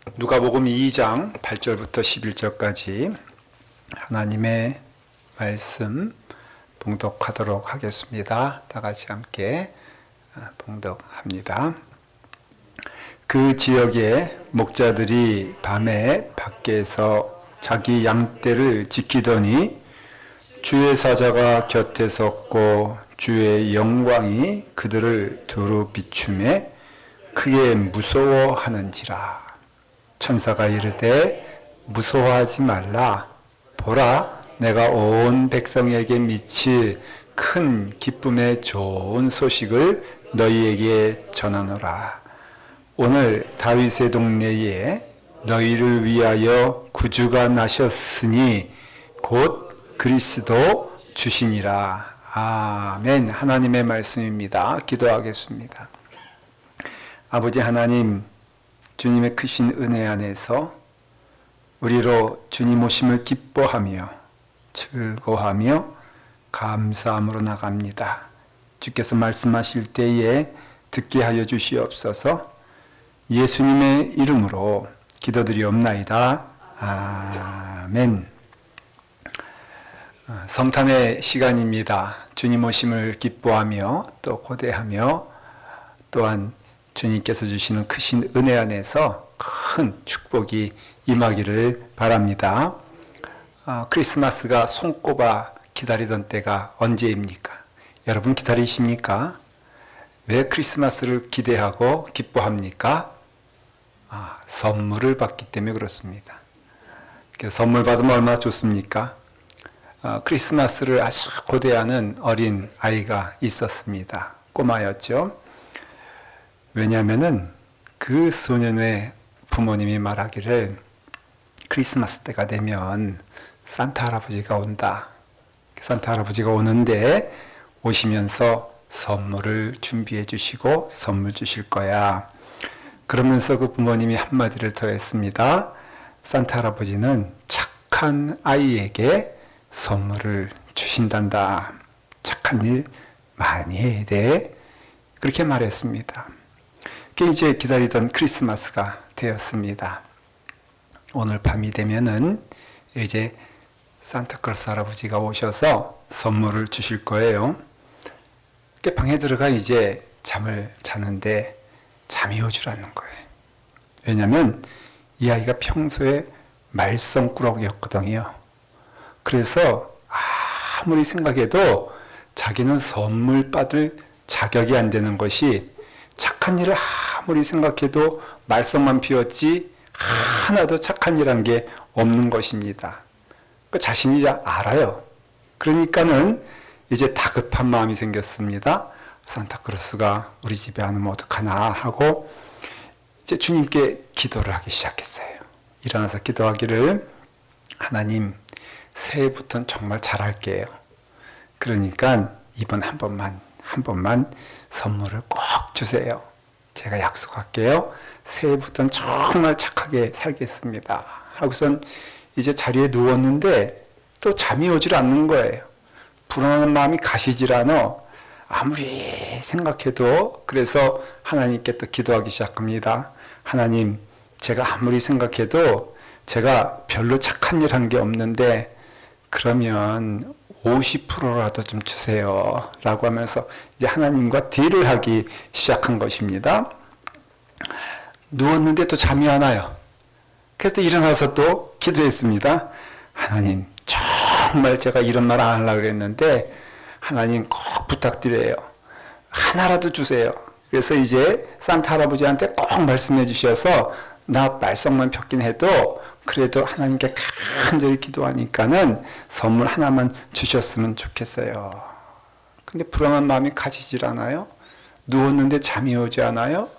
누가복음 2장 8절부터 11절까지 하나님의 말씀 봉독하도록 하겠습니다. 다 같이 함께 봉독합니다. 그 지역에 목자들이 밤에 밖에서 자기 양떼를 지키더니 주의 사자가 곁에 섰고 주의 영광이 그들을 두루 비추매 크게 무서워하는지라. 천사가 이르되 무서워하지 말라. 보라, 내가 온 백성에게 미칠 큰 기쁨의 좋은 소식을 너희에게 전하노라. 오늘 다윗의 동네에 너희를 위하여 구주가 나셨으니 곧 그리스도 주시니라. 아멘. 하나님의 말씀입니다. 기도하겠습니다. 아버지 하나님, 주님의 크신 은혜 안에서 우리로 주님 오심을 기뻐하며 즐거워하며 감사함으로 나갑니다. 주께서 말씀하실 때에 듣게 하여 주시옵소서. 예수님의 이름으로 기도드리옵나이다. 아멘. 성탄의 시간입니다. 주님 오심을 기뻐하며 또 고대하며 또한 주님께서 주시는 크신 은혜 안에서 큰 축복이 임하기를 바랍니다. 크리스마스가 손꼽아 기다리던 때가 언제입니까? 여러분 기다리십니까? 왜 크리스마스를 기대하고 기뻐합니까? 선물을 받기 때문에 그렇습니다. 선물 받으면 얼마나 좋습니까? 크리스마스를 아주 고대하는 어린 아이가 있었습니다. 꼬마였죠. 왜냐하면은 그 소년의 부모님이 말하기를 크리스마스 때가 되면 산타 할아버지가 온다. 산타 할아버지가 오는데 오시면서 선물을 준비해 주시고 선물 주실 거야. 그러면서 그 부모님이 한마디를 더 했습니다. 산타 할아버지는 착한 아이에게 선물을 주신단다. 착한 일 많이 해야 돼. 그렇게 말했습니다. 이제 기다리던 크리스마스가 되었습니다. 오늘 밤이 되면은 이제 산타클로스 할아버지가 오셔서 선물을 주실 거예요. 방에 들어가 이제 잠을 자는데 잠이 오질 않는 거예요. 왜냐하면 이 아이가 평소에 말썽꾸러기였거든요. 그래서 아무리 생각해도 자기는 선물 받을 자격이 안 되는 것이 착한 일을 아무리 생각해도 말썽만 피웠지 하나도 착한 일한 게 없는 것입니다. 자신이 알아요. 그러니까는 이제 다급한 마음이 생겼습니다. 산타크로스가 우리 집에 안 오면 어떡하나 하고 이제 주님께 기도를 하기 시작했어요. 일어나서 기도하기를 하나님, 새해부터는 정말 잘할게요. 그러니까 이번 한 번만 선물을 꼭 주세요. 제가 약속할게요. 새해부터는 정말 착하게 살겠습니다. 하고선 이제 자리에 누웠는데 또 잠이 오질 않는 거예요. 불안한 마음이 가시질 않아. 아무리 생각해도. 그래서 하나님께 또 기도하기 시작합니다. 하나님, 제가 아무리 생각해도 제가 별로 착한 일 한 게 없는데 그러면 50%라도 좀 주세요. 라고 하면서 이제 하나님과 딜을 하기 시작한 것입니다. 누웠는데 또 잠이 안 와요. 그래서 또 일어나서 또 기도했습니다. 하나님, 정말 제가 이런 말 안 하려고 했는데 하나님 꼭 부탁드려요. 하나라도 주세요. 그래서 이제 산타 할아버지한테 꼭 말씀해 주셔서 나 말썽만 폈긴 해도 그래도 하나님께 간절히 기도하니까는 선물 하나만 주셨으면 좋겠어요. 근데 불안한 마음이 가지질 않아요. 누웠는데 잠이 오지 않아요.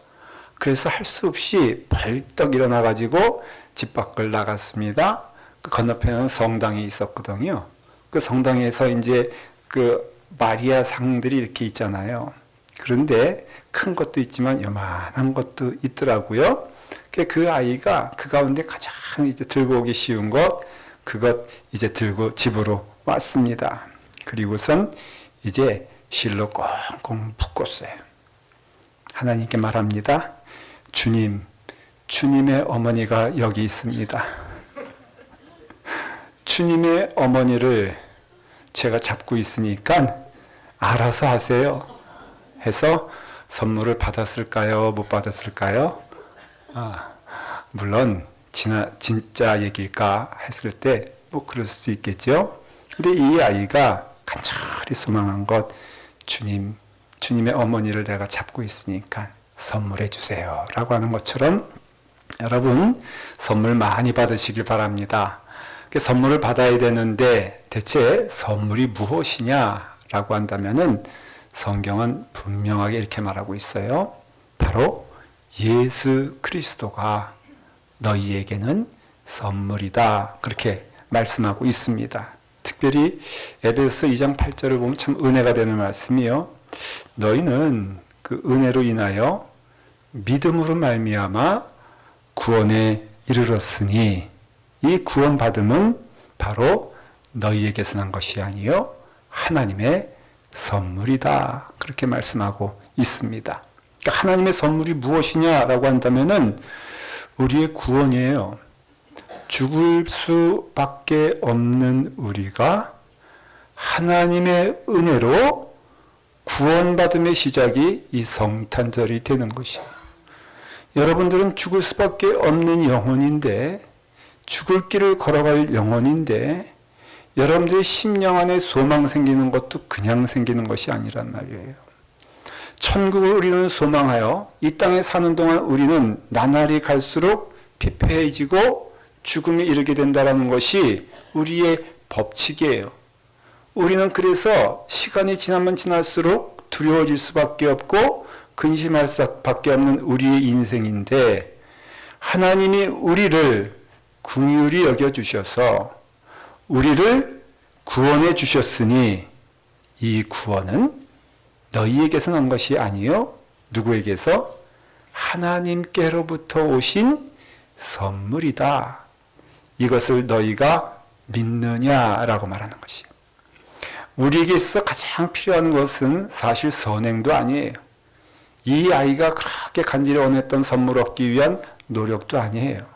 그래서 할 수 없이 벌떡 일어나가지고 집 밖을 나갔습니다. 그 건너편에는 성당이 있었거든요. 그 성당에서 이제 그 마리아 상들이 이렇게 있잖아요. 그런데 큰 것도 있지만 요만한 것도 있더라고요. 그 아이가 그 가운데 가장 이제 들고 오기 쉬운 그것 이제 들고 집으로 왔습니다. 그리고선 이제 실로 꽁꽁 묶었어요. 하나님께 말합니다. 주님, 주님의 어머니가 여기 있습니다. 주님의 어머니를 제가 잡고 있으니까 알아서 하세요 해서 선물을 받았을까요? 못 받았을까요? 물론 진짜 얘기일까 했을 때 뭐 그럴 수도 있겠죠. 근데 이 아이가 간절히 소망한 것, 주님의 어머니를 내가 잡고 있으니까 선물해 주세요 라고 하는 것처럼 여러분 선물 많이 받으시길 바랍니다. 선물을 받아야 되는데 대체 선물이 무엇이냐라고 한다면은 성경은 분명하게 이렇게 말하고 있어요. 바로 예수 그리스도가 너희에게는 선물이다. 그렇게 말씀하고 있습니다. 특별히 에베소 2장 8절을 보면 참 은혜가 되는 말씀이요. 너희는 그 은혜로 인하여 믿음으로 말미암아 구원에 이르렀으니 이 구원받음은 바로 너희에게서 난 것이 아니요 하나님의 선물이다. 그렇게 말씀하고 있습니다. 그러니까 하나님의 선물이 무엇이냐라고 한다면은 우리의 구원이에요. 죽을 수밖에 없는 우리가 하나님의 은혜로 구원받음의 시작이 이 성탄절이 되는 것이에요. 여러분들은 죽을 수밖에 없는 영혼인데, 죽을 길을 걸어갈 영혼인데, 여러분들의 심령 안에 소망 생기는 것도 그냥 생기는 것이 아니란 말이에요. 천국을 우리는 소망하여 이 땅에 사는 동안 우리는 나날이 갈수록 피폐해지고 죽음에 이르게 된다는 것이 우리의 법칙이에요. 우리는 그래서 시간이 지나면 지날수록 두려워질 수밖에 없고 근심할 수밖에 없는 우리의 인생인데, 하나님이 우리를 긍휼히 여겨주셔서 우리를 구원해 주셨으니 이 구원은 너희에게서 난 것이 아니요 누구에게서? 하나님께로부터 오신 선물이다. 이것을 너희가 믿느냐라고 말하는 것이에요. 우리에게 있어 가장 필요한 것은 사실 선행도 아니에요. 이 아이가 그렇게 간절히 원했던 선물 얻기 위한 노력도 아니에요.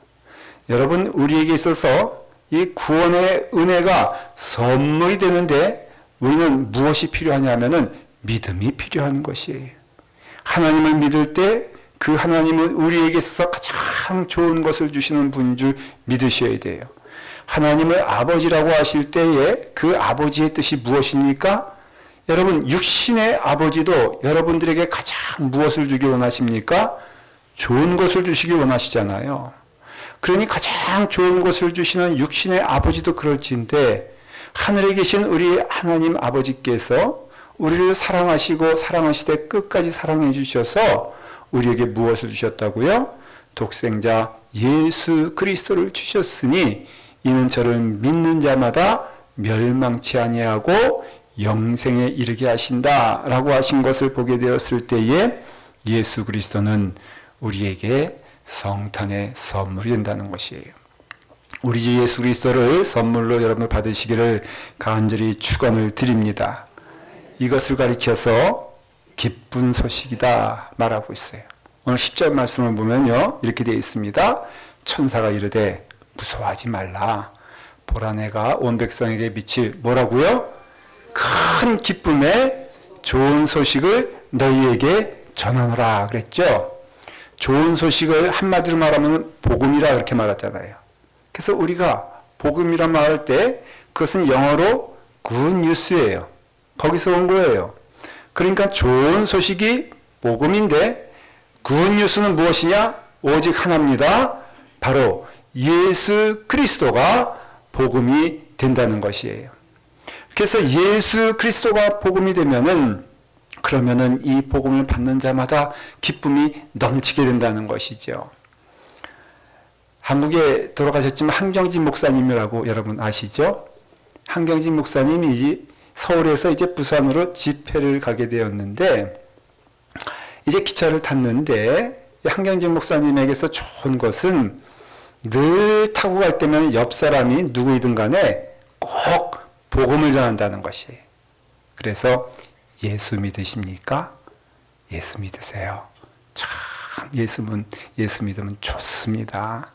여러분, 우리에게 있어서 이 구원의 은혜가 선물이 되는데 우리는 무엇이 필요하냐면은 믿음이 필요한 것이에요. 하나님을 믿을 때 그 하나님은 우리에게 있어서 가장 좋은 것을 주시는 분인 줄 믿으셔야 돼요. 하나님을 아버지라고 하실 때에 그 아버지의 뜻이 무엇입니까? 여러분, 육신의 아버지도 여러분들에게 가장 무엇을 주길 원하십니까? 좋은 것을 주시길 원하시잖아요. 그러니 가장 좋은 것을 주시는 육신의 아버지도 그럴지인데, 하늘에 계신 우리 하나님 아버지께서 우리를 사랑하시고 사랑하시되 끝까지 사랑해 주셔서 우리에게 무엇을 주셨다고요? 독생자 예수 그리스도를 주셨으니 이는 저를 믿는 자마다 멸망치 아니하고 영생에 이르게 하신다라고 하신 것을 보게 되었을 때에 예수 그리스도는 우리에게 성탄의 선물이 된다는 것이에요. 우리 주 예수 그리스도를 선물로 여러분 받으시기를 간절히 축원을 드립니다. 이것을 가리켜서 기쁜 소식이다 말하고 있어요. 오늘 10절 말씀을 보면요, 이렇게 되어 있습니다. 천사가 이르되 무서워하지 말라. 보라, 내가 온 백성에게 미칠 뭐라고요? 큰 기쁨의 좋은 소식을 너희에게 전하노라 그랬죠. 좋은 소식을 한마디로 말하면 복음이라 그렇게 말했잖아요. 그래서 우리가 복음이라 말할 때 그것은 영어로 good news예요. 거기서 온 거예요. 그러니까 좋은 소식이 복음인데 good news는 무엇이냐? 오직 하나입니다. 바로 예수 그리스도가 복음이 된다는 것이에요. 그래서 예수 그리스도가 복음이 되면은 그러면은 이 복음을 받는 자마다 기쁨이 넘치게 된다는 것이죠. 한국에 돌아가셨지만 한경진 목사님이라고 여러분 아시죠? 한경진 목사님이 서울에서 이제 부산으로 집회를 가게 되었는데, 이제 기차를 탔는데 한경진 목사님에게서 좋은 것은 늘 타고 갈 때면 옆 사람이 누구이든 간에 꼭 복음을 전한다는 것이에요. 그래서 예수 믿으십니까? 예수 믿으세요. 참 예수 믿으면 좋습니다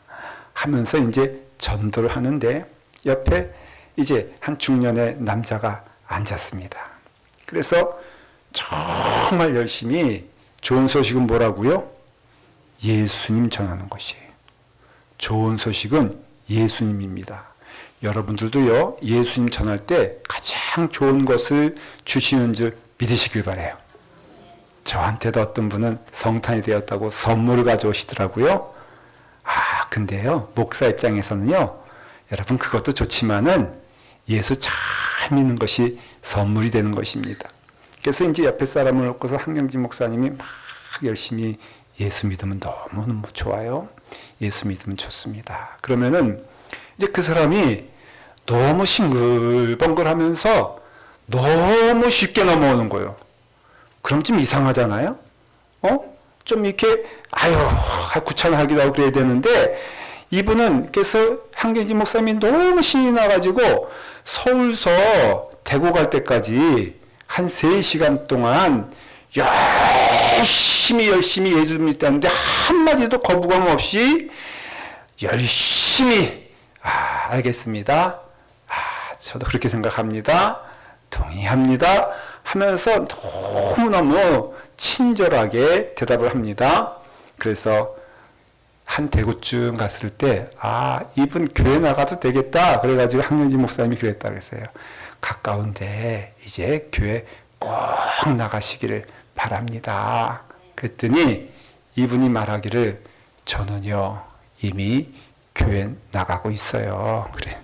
하면서 이제 전도를 하는데 옆에 이제 한 중년의 남자가 앉았습니다. 그래서 정말 열심히 좋은 소식은 뭐라고요? 예수님 전하는 것이에요. 좋은 소식은 예수님입니다. 여러분들도요, 예수님 전할 때 가장 좋은 것을 주시는 줄 믿으시길 바라요. 저한테도 어떤 분은 성탄이 되었다고 선물을 가져오시더라고요. 근데요, 목사 입장에서는요, 여러분 그것도 좋지만은 예수 잘 믿는 것이 선물이 되는 것입니다. 그래서 이제 옆에 사람을 놓고서 한경진 목사님이 막 열심히 예수 믿으면 너무너무 좋아요. 예수 믿으면 좋습니다. 그러면은 이제 그 사람이 너무 싱글벙글하면서 너무 쉽게 넘어오는 거예요. 그럼 좀 이상하잖아요? 좀 이렇게, 귀찮아하기도 하고 그래야 되는데, 이분은, 그래서 한경진 목사님이 너무 신이 나가지고, 서울서 대구 갈 때까지 한 3시간 동안 열심히 예수 믿다는데, 한마디도 거부감 없이 열심히, 알겠습니다. 저도 그렇게 생각합니다. 동의합니다. 하면서 너무너무 친절하게 대답을 합니다. 그래서 한 대구쯤 갔을 때, 이분 교회 나가도 되겠다. 그래가지고 한경진 목사님이 그랬다 그랬어요. 가까운데 이제 교회 꼭 나가시기를 바랍니다. 그랬더니 이분이 말하기를, 저는요 이미 교회 나가고 있어요. 그래.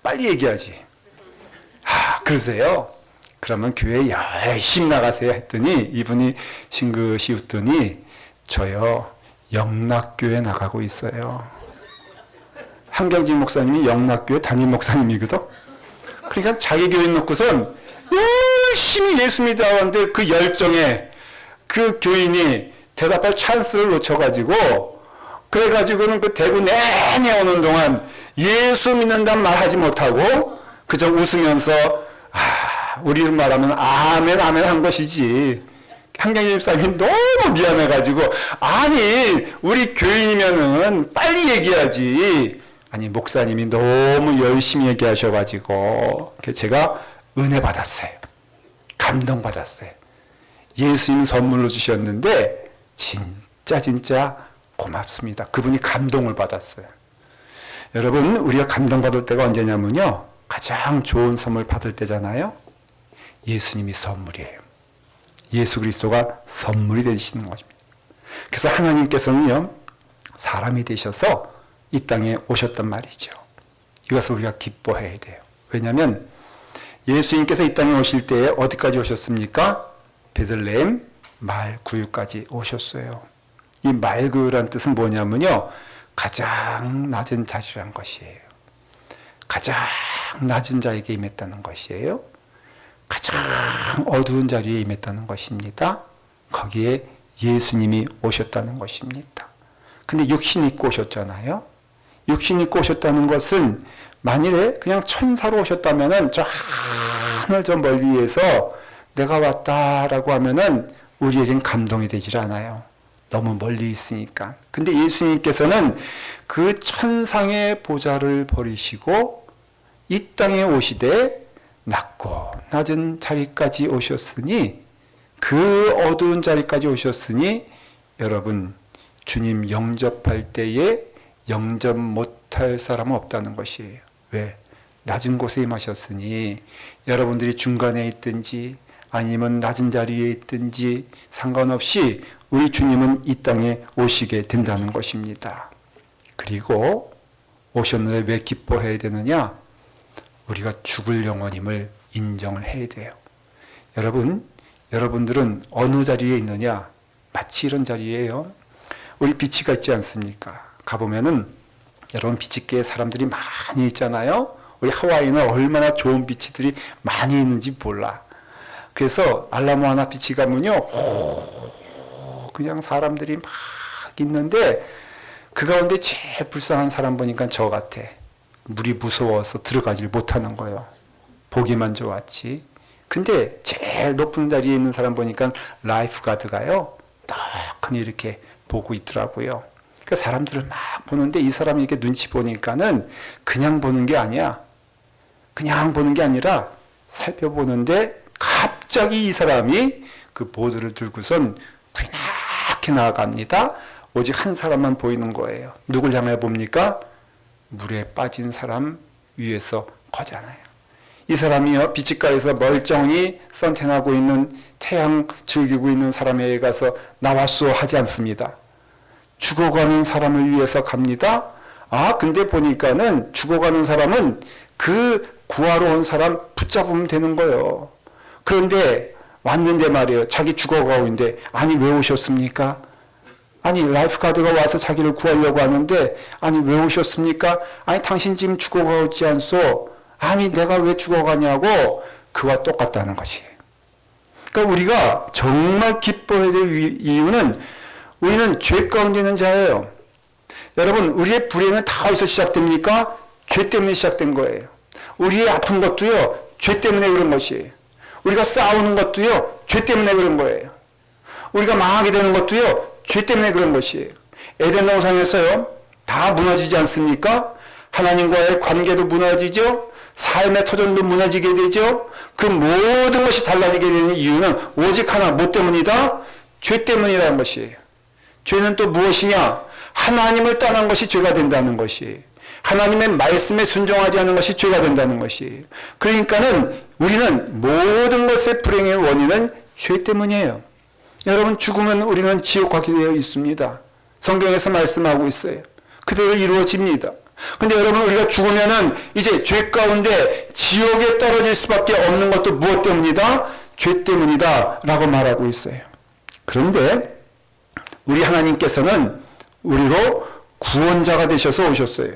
빨리 얘기하지. 그러세요? 그러면 교회 열심히 나가세요 했더니 이분이 싱긋이 웃더니, 저요 영락교회 나가고 있어요. 한경진 목사님이 영락교회 담임 목사님이거든. 그러니까 자기 교회 놓고선 열심히 예수 믿어왔는데 그 열정에 그 교인이 대답할 찬스를 놓쳐가지고, 그래가지고는 그 대구 내내 오는 동안 예수 믿는다는 말 하지 못하고 그저 웃으면서 우리로 말하면 아멘 한 것이지. 한경진 집사님이 너무 미안해가지고, 우리 교인이면은 빨리 얘기하지. 목사님이 너무 열심히 얘기하셔가지고 제가 은혜 받았어요. 감동 받았어요. 예수님 선물로 주셨는데 진짜 고맙습니다. 그분이 감동을 받았어요. 여러분, 우리가 감동받을 때가 언제냐면요, 가장 좋은 선물 받을 때잖아요. 예수님이 선물이에요. 예수 그리스도가 선물이 되시는 것입니다. 그래서 하나님께서는요, 사람이 되셔서 이 땅에 오셨단 말이죠. 이것을 우리가 기뻐해야 돼요. 왜냐하면 예수님께서 이 땅에 오실 때에 어디까지 오셨습니까? 베들레헴 말구유까지 오셨어요. 이 말구유란 뜻은 뭐냐면요, 가장 낮은 자리란 것이에요. 가장 낮은 자에게 임했다는 것이에요. 가장 어두운 자리에 임했다는 것입니다. 거기에 예수님이 오셨다는 것입니다. 근데 육신 입고 오셨잖아요. 육신 입고 오셨다는 것은 만일에 그냥 천사로 오셨다면은 저 하늘 저 멀리에서 내가 왔다라고 하면은 우리에겐 감동이 되질 않아요. 너무 멀리 있으니까. 근데 예수님께서는 그 천상의 보좌를 버리시고 이 땅에 오시되 낮고 낮은 자리까지 오셨으니, 그 어두운 자리까지 오셨으니, 여러분 주님 영접할 때에 영접 못할 사람은 없다는 것이에요. 왜? 낮은 곳에 임하셨으니 여러분들이 중간에 있든지 아니면 낮은 자리에 있든지 상관없이 우리 주님은 이 땅에 오시게 된다는 것입니다. 그리고 오셨는데 왜 기뻐해야 되느냐? 우리가 죽을 영혼임을 인정을 해야 돼요. 여러분들은 어느 자리에 있느냐? 마치 이런 자리예요. 우리 비치가 있지 않습니까? 가보면은 여러분 비치계에 사람들이 많이 있잖아요. 우리 하와이는 얼마나 좋은 비치들이 많이 있는지 몰라. 그래서 알라모아나 비치 가면요, 그냥 사람들이 막 있는데 그 가운데 제일 불쌍한 사람 보니까 저 같아. 물이 무서워서 들어가질 못하는 거예요. 보기만 좋았지. 근데 제일 높은 자리에 있는 사람 보니까 라이프 가드가요, 딱 흔히 이렇게 보고 있더라고요. 그 사람들을 막 보는데 이 사람이 이렇게 눈치 보니까는 그냥 보는 게 아니야. 그냥 보는 게 아니라 살펴보는데 갑자기 이 사람이 그 보드를 들고선 귀나게 나아갑니다. 오직 한 사람만 보이는 거예요. 누굴 향해 봅니까? 물에 빠진 사람 위에서 거잖아요. 이 사람이요, 비치가에서 멀쩡히 선탠하고 있는 태양 즐기고 있는 사람에게 가서 나왔소 하지 않습니다. 죽어가는 사람을 위해서 갑니다. 근데 보니까는 죽어가는 사람은 그 구하러 온 사람 붙잡으면 되는 거예요. 그런데 왔는데 말이에요. 자기 죽어가고 있는데, 아니 왜 오셨습니까? 아니 라이프가드가 와서 자기를 구하려고 하는데, 아니 왜 오셨습니까? 아니 당신 지금 죽어가고 있지 않소? 아니 내가 왜 죽어가냐고. 그와 똑같다는 것이. 그러니까 우리가 정말 기뻐해야 될 이유는 우리는 죄 가운데 있는 자예요. 여러분, 우리의 불행은 다 어디서 시작됩니까? 죄 때문에 시작된 거예요. 우리의 아픈 것도요, 죄 때문에 그런 것이에요. 우리가 싸우는 것도요, 죄 때문에 그런 거예요. 우리가 망하게 되는 것도요, 죄 때문에 그런 것이에요. 에덴 동산에서요, 다 무너지지 않습니까? 하나님과의 관계도 무너지죠. 삶의 터전도 무너지게 되죠. 그 모든 것이 달라지게 되는 이유는 오직 하나, 뭐 때문이다? 죄 때문이라는 것이에요. 죄는 또 무엇이냐? 하나님을 떠난 것이 죄가 된다는 것이에요. 하나님의 말씀에 순종하지 않는 것이 죄가 된다는 것이에요. 그러니까는 우리는 모든 것의 불행의 원인은 죄 때문이에요. 여러분, 죽으면 우리는 지옥 가게 되어 있습니다. 성경에서 말씀하고 있어요. 그대로 이루어집니다. 근데 여러분, 우리가 죽으면은 이제 죄 가운데 지옥에 떨어질 수밖에 없는 것도 무엇 때문이다? 죄 때문이다 라고 말하고 있어요. 그런데 우리 하나님께서는 우리로 구원자가 되셔서 오셨어요.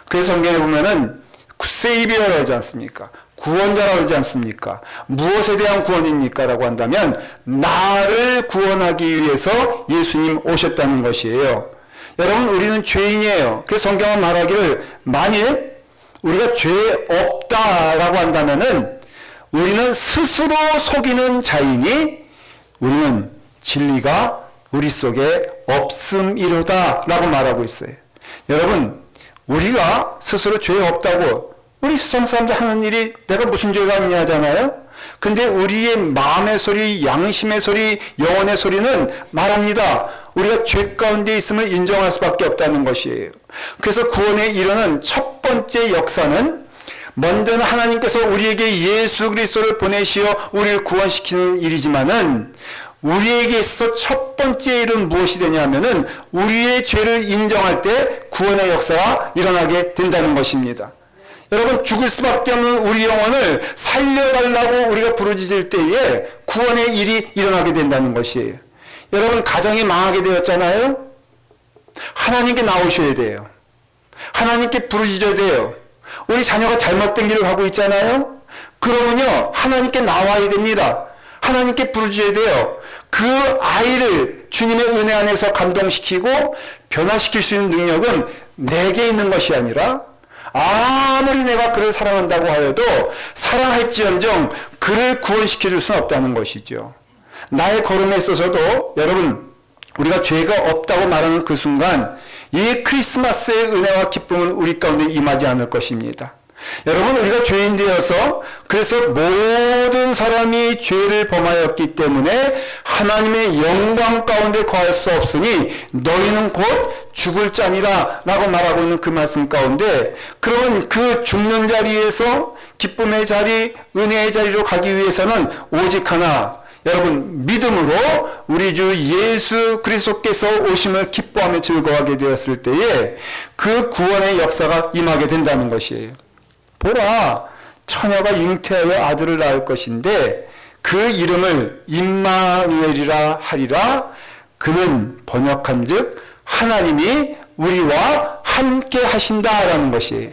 그래서 성경에 보면은 세이비어라고 하지 않습니까? 구원자라고 하지 않습니까? 무엇에 대한 구원입니까? 라고 한다면 나를 구원하기 위해서 예수님 오셨다는 것이에요. 여러분, 우리는 죄인이에요. 그래서 성경은 말하기를 만일 우리가 죄 없다라고 한다면은 우리는 스스로 속이는 자이니 우리는 진리가 우리 속에 없음이로다 라고 말하고 있어요. 여러분, 우리가 스스로 죄 없다고 우리 세상 사람들 하는 일이 내가 무슨 죄가 있냐 하잖아요. 근데 우리의 마음의 소리, 양심의 소리, 영혼의 소리는 말합니다. 우리가 죄 가운데 있음을 인정할 수밖에 없다는 것이에요. 그래서 구원에 이르는 첫 번째 역사는 먼저는 하나님께서 우리에게 예수 그리스도를 보내시어 우리를 구원시키는 일이지만은 우리에게 있어 첫 번째 일은 무엇이 되냐면은 우리의 죄를 인정할 때 구원의 역사가 일어나게 된다는 것입니다. 여러분, 죽을 수밖에 없는 우리 영혼을 살려달라고 우리가 부르짖을 때에 구원의 일이 일어나게 된다는 것이에요. 여러분, 가정이 망하게 되었잖아요. 하나님께 나오셔야 돼요. 하나님께 부르짖어야 돼요. 우리 자녀가 잘못된 길을 가고 있잖아요. 그러면요, 하나님께 나와야 됩니다. 하나님께 부르짖어야 돼요. 그 아이를 주님의 은혜 안에서 감동시키고 변화시킬 수 있는 능력은 내게 있는 것이 아니라 아무리 내가 그를 사랑한다고 하여도 사랑할지언정 그를 구원시켜 줄 수는 없다는 것이죠. 나의 걸음에 있어서도 여러분, 우리가 죄가 없다고 말하는 그 순간 이 크리스마스의 은혜와 기쁨은 우리 가운데 임하지 않을 것입니다. 여러분, 우리가 죄인 되어서 그래서 모든 사람이 죄를 범하였기 때문에 하나님의 영광 가운데 거할 수 없으니 너희는 곧 죽을 자니라 라고 말하고 있는 그 말씀 가운데, 그러면 그 죽는 자리에서 기쁨의 자리, 은혜의 자리로 가기 위해서는 오직 하나, 여러분, 믿음으로 우리 주 예수 그리스도께서 오심을 기뻐하며 즐거워하게 되었을 때에 그 구원의 역사가 임하게 된다는 것이에요. 보라, 처녀가 잉태하여 아들을 낳을 것인데 그 이름을 임마누엘이라 하리라. 그는 번역한즉 하나님이 우리와 함께 하신다라는 것이에요.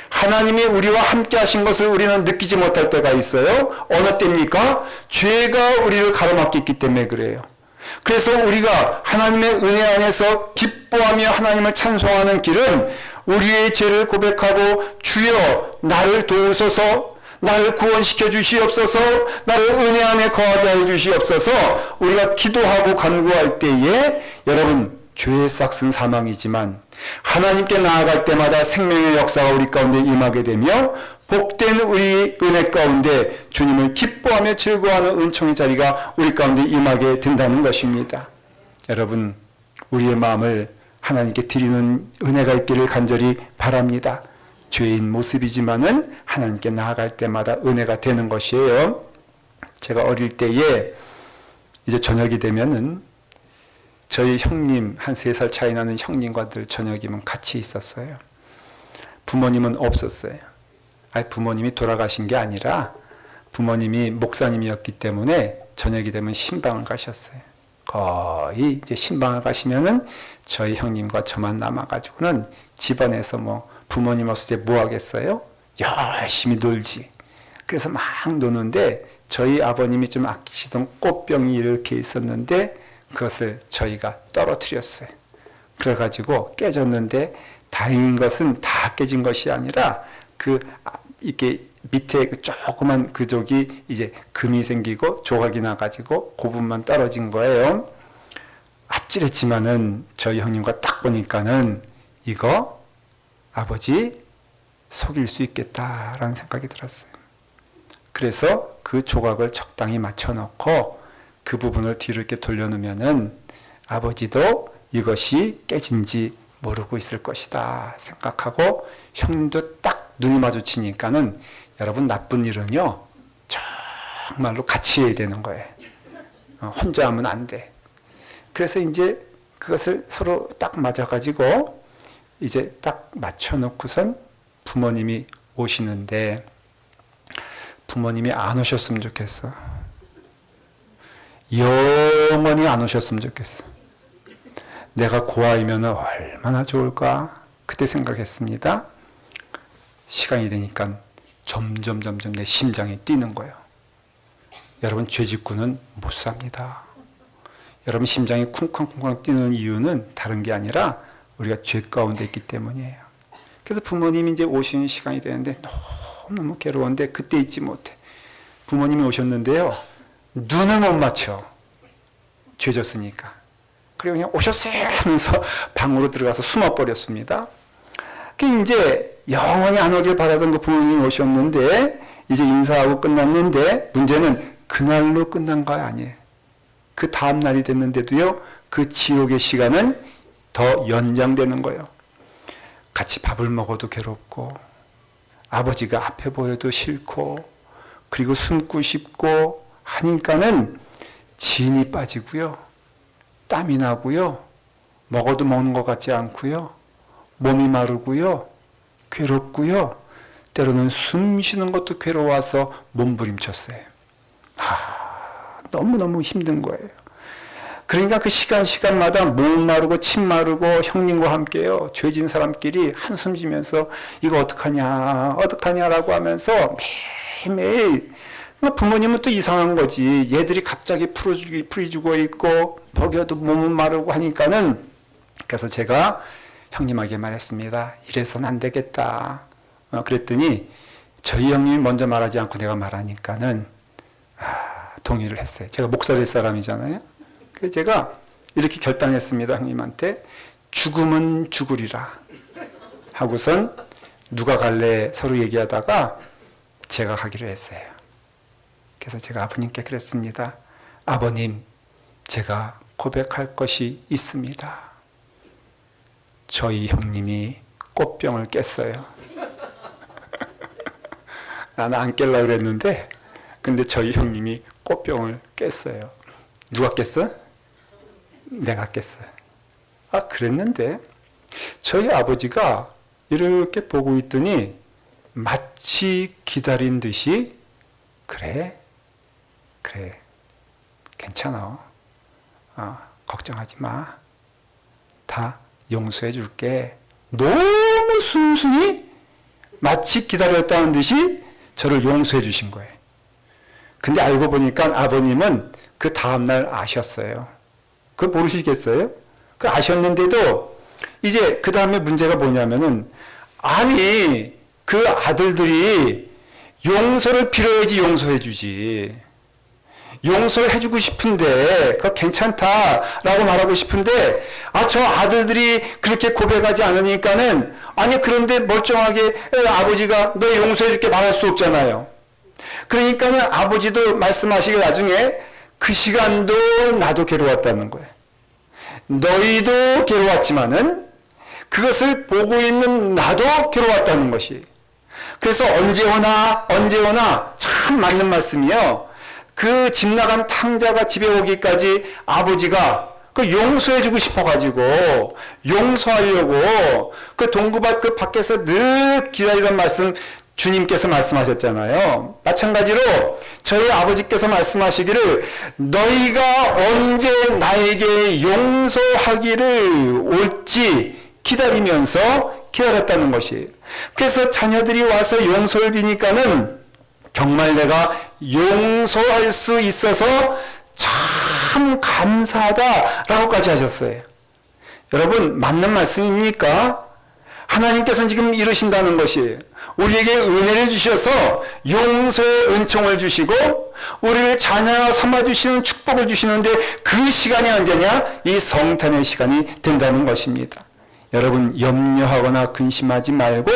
하나님이 우리와 함께 하신 것을 우리는 느끼지 못할 때가 있어요. 어느 때입니까? 죄가 우리를 가로막기 때문에 그래요. 그래서 우리가 하나님의 은혜 안에서 기뻐하며 하나님을 찬송하는 길은 우리의 죄를 고백하고 주여 나를 도우소서, 나를 구원시켜 주시옵소서, 나를 은혜 안에 거하게 하여 주시옵소서. 우리가 기도하고 간구할 때에 여러분, 죄의 싹은 사망이지만 하나님께 나아갈 때마다 생명의 역사가 우리 가운데 임하게 되며 복된 우리 은혜 가운데 주님을 기뻐하며 즐거워하는 은총의 자리가 우리 가운데 임하게 된다는 것입니다. 여러분, 우리의 마음을 하나님께 드리는 은혜가 있기를 간절히 바랍니다. 죄인 모습이지만은 하나님께 나아갈 때마다 은혜가 되는 것이에요. 제가 어릴 때에 이제 저녁이 되면은 저희 형님, 한 3살 차이 나는 형님과 늘 저녁이면 같이 있었어요. 부모님은 없었어요. 부모님이 돌아가신 게 아니라 부모님이 목사님이었기 때문에 저녁이 되면 신방을 가셨어요. 거의 이제 신방을 가시면은 저희 형님과 저만 남아가지고는 집안에서 뭐 부모님 없을 때 뭐 하겠어요? 열심히 놀지. 그래서 막 노는데 저희 아버님이 좀 아끼시던 꽃병이 이렇게 있었는데 그것을 저희가 떨어뜨렸어요. 그래가지고 깨졌는데 다행인 것은 다 깨진 것이 아니라 이렇게 밑에 그 조그만 그쪽이 이제 금이 생기고 조각이 나가지고 그 부분만 떨어진 거예요. 아찔했지만은 저희 형님과 딱 보니까는 이거 아버지 속일 수 있겠다라는 생각이 들었어요. 그래서 그 조각을 적당히 맞춰놓고 그 부분을 뒤로 이렇게 돌려놓으면은 아버지도 이것이 깨진지 모르고 있을 것이다 생각하고 형님도 딱 눈이 마주치니까는 여러분, 나쁜 일은요 정말로 같이 해야 되는 거예요. 혼자 하면 안 돼. 그래서 이제 그것을 서로 딱 맞아가지고 이제 딱 맞춰놓고선 부모님이 오시는데 부모님이 안 오셨으면 좋겠어. 영원히 안 오셨으면 좋겠어. 내가 고아이면 얼마나 좋을까? 그때 생각했습니다. 시간이 되니까 점점 내 심장이 뛰는 거예요. 여러분, 죄 짓고는 못 삽니다. 여러분, 심장이 쿵쾅쿵쾅 뛰는 이유는 다른 게 아니라 우리가 죄 가운데 있기 때문이에요. 그래서 부모님이 이제 오시는 시간이 되는데 너무 괴로운데 그때 잊지 못해. 부모님이 오셨는데요, 눈을 못 맞춰. 죄 졌으니까. 그리고 그냥 오셨어요 하면서 방으로 들어가서 숨어버렸습니다. 그 이제 영원히 안 오길 바라던 그 부모님이 오셨는데 이제 인사하고 끝났는데 문제는 그날로 끝난 거 아니에요. 그 다음 날이 됐는데도요, 그 지옥의 시간은 더 연장되는 거예요. 같이 밥을 먹어도 괴롭고 아버지가 앞에 보여도 싫고 그리고 숨고 싶고 하니까는 진이 빠지고요, 땀이 나고요, 먹어도 먹는 것 같지 않고요, 몸이 마르고요, 괴롭고요, 때로는 숨 쉬는 것도 괴로워서 몸부림쳤어요. 너무너무 힘든 거예요. 그러니까 그 시간마다 몸 마르고 침 마르고 형님과 함께요, 죄진 사람끼리 한숨 쉬면서 이거 어떡하냐라고 하면서 매일매일. 부모님은 또 이상한 거지. 얘들이 갑자기 풀이 죽어 있고 먹여도 몸은 마르고 하니까는. 그래서 제가 형님에게 말했습니다. 이래서는 안 되겠다. 그랬더니 저희 형님이 먼저 말하지 않고 내가 말하니까는 동의를 했어요. 제가 목사 될 사람이잖아요. 그래서 제가 이렇게 결단했습니다. 형님한테 죽으면 죽으리라 하고선 누가 갈래 서로 얘기하다가 제가 가기로 했어요. 그래서 제가 아버님께 그랬습니다. 아버님, 제가 고백할 것이 있습니다. 저희 형님이 꽃병을 깼어요. 나는 안 깰려고 그랬는데 근데 저희 형님이 꽃병을 깼어요. 누가 깼어? 내가 깼어요. 그랬는데 저희 아버지가 이렇게 보고 있더니 마치 기다린 듯이 그래 괜찮아, 걱정하지 마, 다 용서해 줄게. 너무 순순히 마치 기다렸다는 듯이 저를 용서해 주신 거예요. 근데 알고 보니까 아버님은 그 다음날 아셨어요. 그걸 모르시겠어요? 그 아셨는데도 이제 그 다음에 문제가 뭐냐면은, 아니 그 아들들이 용서를 빌어야지 용서해 주지. 용서를 해주고 싶은데 그거 괜찮다라고 말하고 싶은데 저 아들들이 그렇게 고백하지 않으니까는 아니 그런데 멀쩡하게 아버지가 너 용서해 줄게 말할 수 없잖아요. 그러니까는 아버지도 말씀하시길 나중에 그 시간도 나도 괴로웠다는 거예요. 너희도 괴로웠지만은 그것을 보고 있는 나도 괴로웠다는 것이. 그래서 언제 오나 참 맞는 말씀이요. 그 집 나간 탕자가 집에 오기까지 아버지가 그 용서해주고 싶어가지고 용서하려고 그 동구밭 그 밖에서 늘 기다리던 말씀 주님께서 말씀하셨잖아요. 마찬가지로 저희 아버지께서 말씀하시기를 너희가 언제 나에게 용서하기를 올지 기다리면서 기다렸다는 것이. 그래서 자녀들이 와서 용서를 비니까는 정말 내가 용서할 수 있어서 참 감사하다라고까지 하셨어요. 여러분 맞는 말씀입니까? 하나님께서는 지금 이러신다는 것이 우리에게 은혜를 주셔서 용서의 은총을 주시고 우리를 자녀 삼아주시는 축복을 주시는데 그 시간이 언제냐? 이 성탄의 시간이 된다는 것입니다. 여러분 염려하거나 근심하지 말고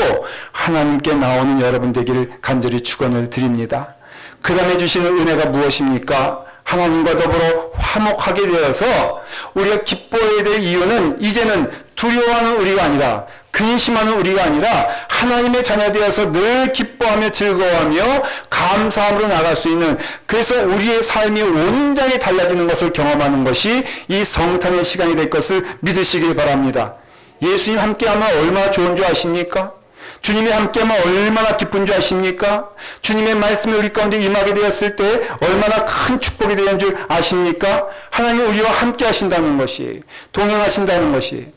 하나님께 나오는 여러분 되기를 간절히 축원을 드립니다. 그 다음에 주시는 은혜가 무엇입니까? 하나님과 더불어 화목하게 되어서 우리가 기뻐해야 될 이유는 이제는 두려워하는 우리가 아니라 근심하는 우리가 아니라 하나님의 자녀 되어서 늘 기뻐하며 즐거워하며 감사함으로 나갈 수 있는, 그래서 우리의 삶이 온전히 달라지는 것을 경험하는 것이 이 성탄의 시간이 될 것을 믿으시길 바랍니다. 예수님 함께하면 얼마나 좋은 줄 아십니까? 주님이 함께하면 얼마나 기쁜 줄 아십니까? 주님의 말씀이 우리 가운데 임하게 되었을 때 얼마나 큰 축복이 되는 줄 아십니까? 하나님 우리와 함께 하신다는 것이, 동행하신다는 것이.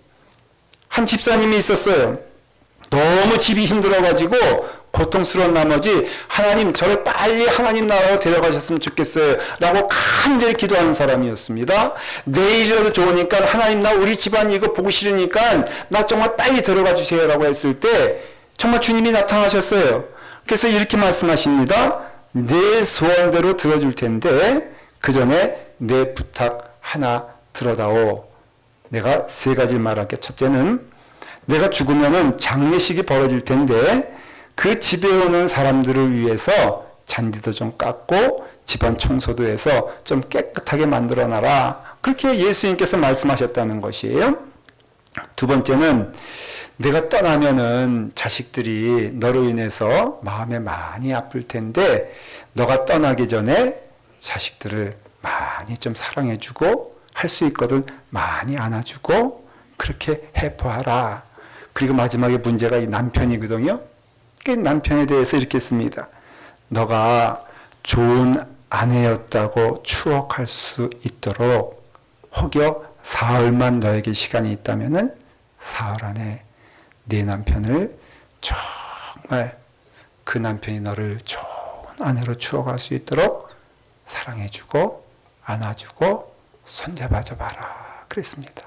한 집사님이 있었어요. 너무 집이 힘들어가지고 고통스러운 나머지 하나님 저를 빨리 하나님 나라로 데려가셨으면 좋겠어요 라고 간절히 기도하는 사람이었습니다. 내일이라도 좋으니까 하나님 나 우리 집안 이거 보고 싫으니까 나 정말 빨리 데려가 주세요 라고 했을 때 정말 주님이 나타나셨어요. 그래서 이렇게 말씀하십니다. 내 소원대로 들어줄 텐데 그 전에 내 부탁 하나 들어다오. 내가 세 가지를 말할게. 첫째는 내가 죽으면은 장례식이 벌어질 텐데 그 집에 오는 사람들을 위해서 잔디도 좀 깎고 집안 청소도 해서 좀 깨끗하게 만들어놔라. 그렇게 예수님께서 말씀하셨다는 것이에요. 두 번째는 내가 떠나면은 자식들이 너로 인해서 마음에 많이 아플 텐데 너가 떠나기 전에 자식들을 많이 좀 사랑해주고 할 수 있거든 많이 안아주고 그렇게 해보아라. 그리고 마지막에 문제가 이 남편이거든요. 그 남편에 대해서 이렇게 씁니다. 너가 좋은 아내였다고 추억할 수 있도록 혹여 사흘만 너에게 시간이 있다면은 사흘 안에 네 남편을 정말 그 남편이 너를 좋은 아내로 추억할 수 있도록 사랑해주고 안아주고 손잡아줘 봐라 그랬습니다.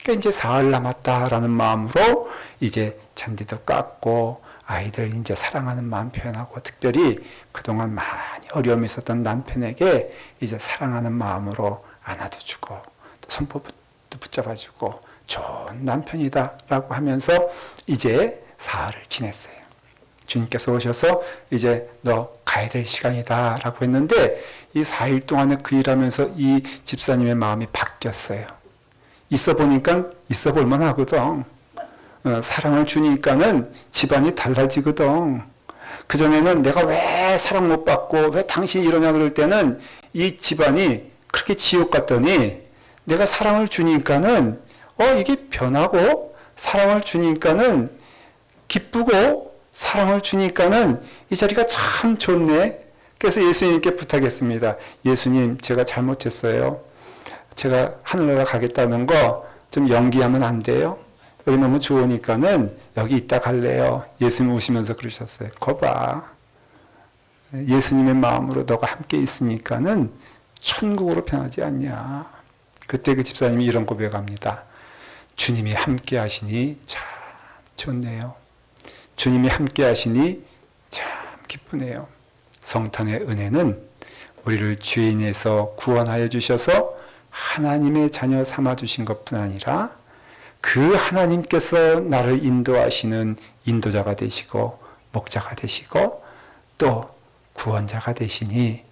그러니까 이제 사흘 남았다라는 마음으로 이제 잔디도 깎고 아이들 이제 사랑하는 마음 표현하고 특별히 그동안 많이 어려움이 있었던 남편에게 이제 사랑하는 마음으로 안아도 주고 또 손톱도 붙잡아주고 좋은 남편이다 라고 하면서 이제 사흘을 지냈어요. 주님께서 오셔서 이제 너 가야 될 시간이다 라고 했는데 이 4일 동안에 그 일하면서 이 집사님의 마음이 바뀌었어요. 있어 보니까 있어 볼만 하거든. 사랑을 주니까는 집안이 달라지거든. 그전에는 내가 왜 사랑 못 받고 왜 당신이 이러냐 그럴 때는 이 집안이 그렇게 지옥 같더니 내가 사랑을 주니까는 이게 변하고 사랑을 주니까는 기쁘고 사랑을 주니까는 이 자리가 참 좋네. 그래서 예수님께 부탁했습니다. 예수님 제가 잘못했어요. 제가 하늘나라 가겠다는 거 좀 연기하면 안 돼요? 여기 너무 좋으니까는 여기 있다 갈래요. 예수님 오시면서 그러셨어요. 거봐. 예수님의 마음으로 너가 함께 있으니까는 천국으로 변하지 않냐. 그때 그 집사님이 이런 고백합니다. 주님이 함께 하시니 참 좋네요. 주님이 함께 하시니 참 기쁘네요. 성탄의 은혜는 우리를 죄인에서 구원하여 주셔서 하나님의 자녀 삼아 주신 것뿐 아니라 그 하나님께서 나를 인도하시는 인도자가 되시고 목자가 되시고 또 구원자가 되시니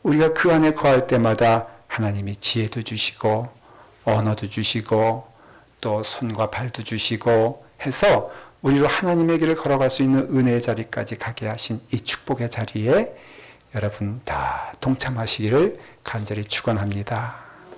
우리가 그 안에 거할 때마다 하나님이 지혜도 주시고 언어도 주시고 또 손과 발도 주시고 해서 우리로 하나님의 길을 걸어갈 수 있는 은혜의 자리까지 가게 하신 이 축복의 자리에 여러분 다 동참하시기를 간절히 축원합니다.